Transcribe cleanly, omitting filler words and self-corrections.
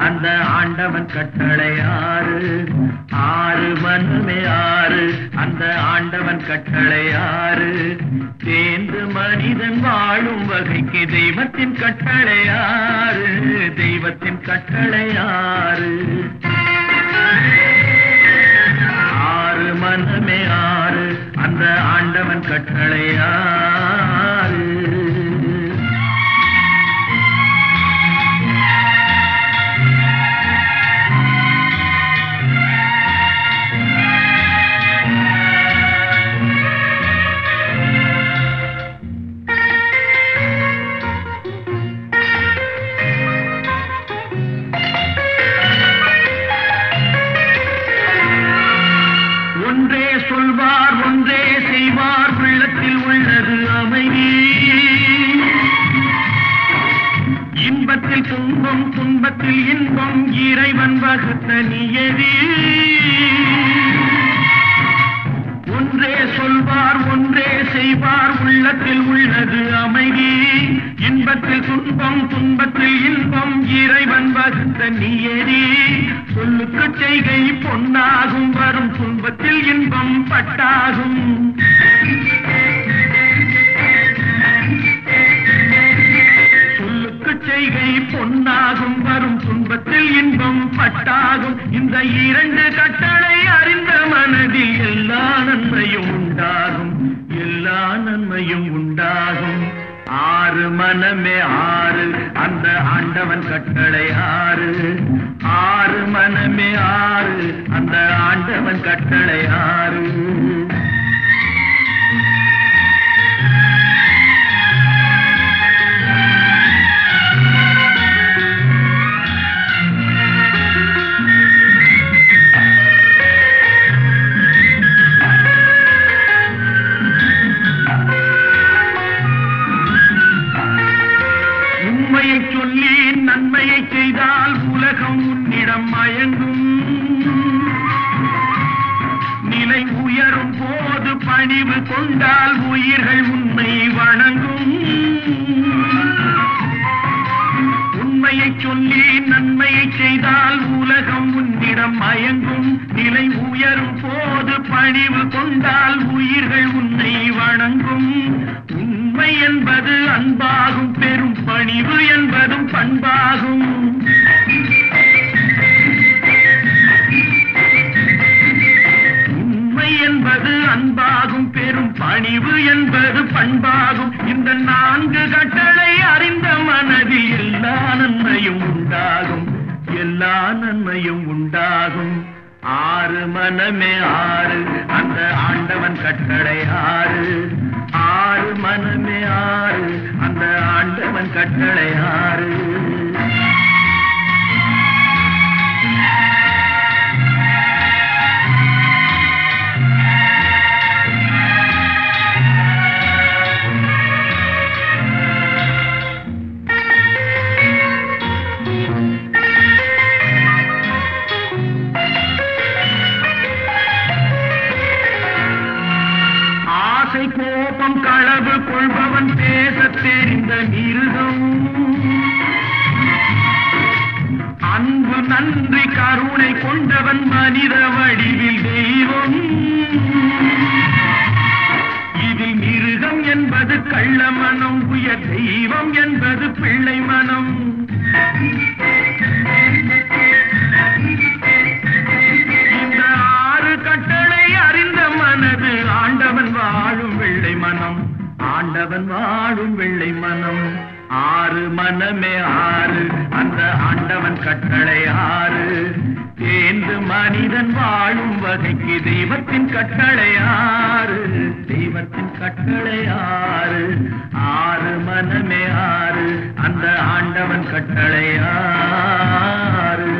அந்த ஆண்டவன் கட்டளை ஆறு. ஆறு மனமே ஆறு, அந்த ஆண்டவன் கட்டளை ஆறு. தேர்ந்து மனிதன் வாழும் வகைக்கு தெய்வத்தின் கட்டளை ஆறு. தெய்வத்தின் கட்டளை ஆறு. ஆறு மனமே ஆறு, அந்த ஆண்டவன் கட்டளை ஆறு. ஒன்றே சொல்வார் ஒன்றே செய்வார், உள்ளத்தில் உள்ளது அமைதி. இன்பத்தில் துன்பம் துன்பத்தில் இன்பம், இறைவன் வகுத்த நியதி. ஒன்றே சொல்வார் ஒன்றே செய்வார், உள்ளத்தில் உள்ளது அமைதி. இன்பத்தில் துன்பம் துன்பத்தில் இன்பம், இறைவன் வகுத்த நியதி. சொல்லுக்கு செய்கை பொன்னாகும், வரும் துன்பத்தில் இன்பம் பட்டாகும். சொல்லுக்கு செய்கை பொன்னாகும், வரும் துன்பத்தில் இன்பம் பட்டாகும். இந்த இரண்டு கட்டளை அறிந்த மனதில் எல்லா நன்மையும் உண்டாகும், எல்லா நன்மையும் உண்டாகும். ஆறு மனமே ஆறு, அந்த ஆண்டவன் கட்டளை ஆறு. ஆறு மனமே ஆறு, அந்த ஆண்டவன் கட்டளை ஆறு. உண்மையை சொல்லி நன்மையை செய்தால் உலகம் உன்னிடம் மயங்கும். நிலை உயரும் போது பணிவு கொண்டால் உயிர்கள் உன்னை வணங்கும். உண்மையை சொல்லி நன்மையை செய்தால் உலகம் உன்னிடம் மயங்கும். நிலை உயரும் போது பணிவு கொண்டால் உயிர்கள் உன்னை வணங்கும். உண்மை என்பது அன்பாகும், பெரும் பணிவு என்பதும் பண்பாகும். உண்மை என்பது அன்பாகும், பெரும் பணிவு என்பது பண்பாகும். இந்த நான்கு கட்டளை அறிந்த மனதில் எல்லா நன்மையும் உண்டாகும், எல்லா நன்மையும் உண்டாகும். ஆறு மனமே ஆறு, அந்த ஆண்டவன் கட்டளை ஆறு. ஆறு மனமே ஆறு, அந்த ஆண்டவன் கட்டளை ஆறு. ஆசை கோபம் களவு கொள்பவன் பேசத் தெரிந்த மிருகம். அன்பு நன்றி கருணை கொண்டவன் மனித வடிவில் தெய்வம். இதில் மிருகம் என்பது கள்ள மனம், உயர் தெய்வம் என்பது பிள்ளை மனம். இந்த ஆறு கட்டளை அறிந்த மனது ஆண்டவன் வாழும் வெள்ளை மனம், ஆண்டவன் வாழும் வெள்ளை மனம். ஆறு மனமே ஆறு, அந்த ஆண்டவன் கட்டளை ஆறு. தேர்ந்து மனிதன் வாழும் வகைக்கு தெய்வத்தின் கட்டளை ஆறு. தெய்வத்தின் கட்டளை ஆறு. ஆறு மனமே ஆறு, அந்த ஆண்டவன் கட்டளை ஆறு.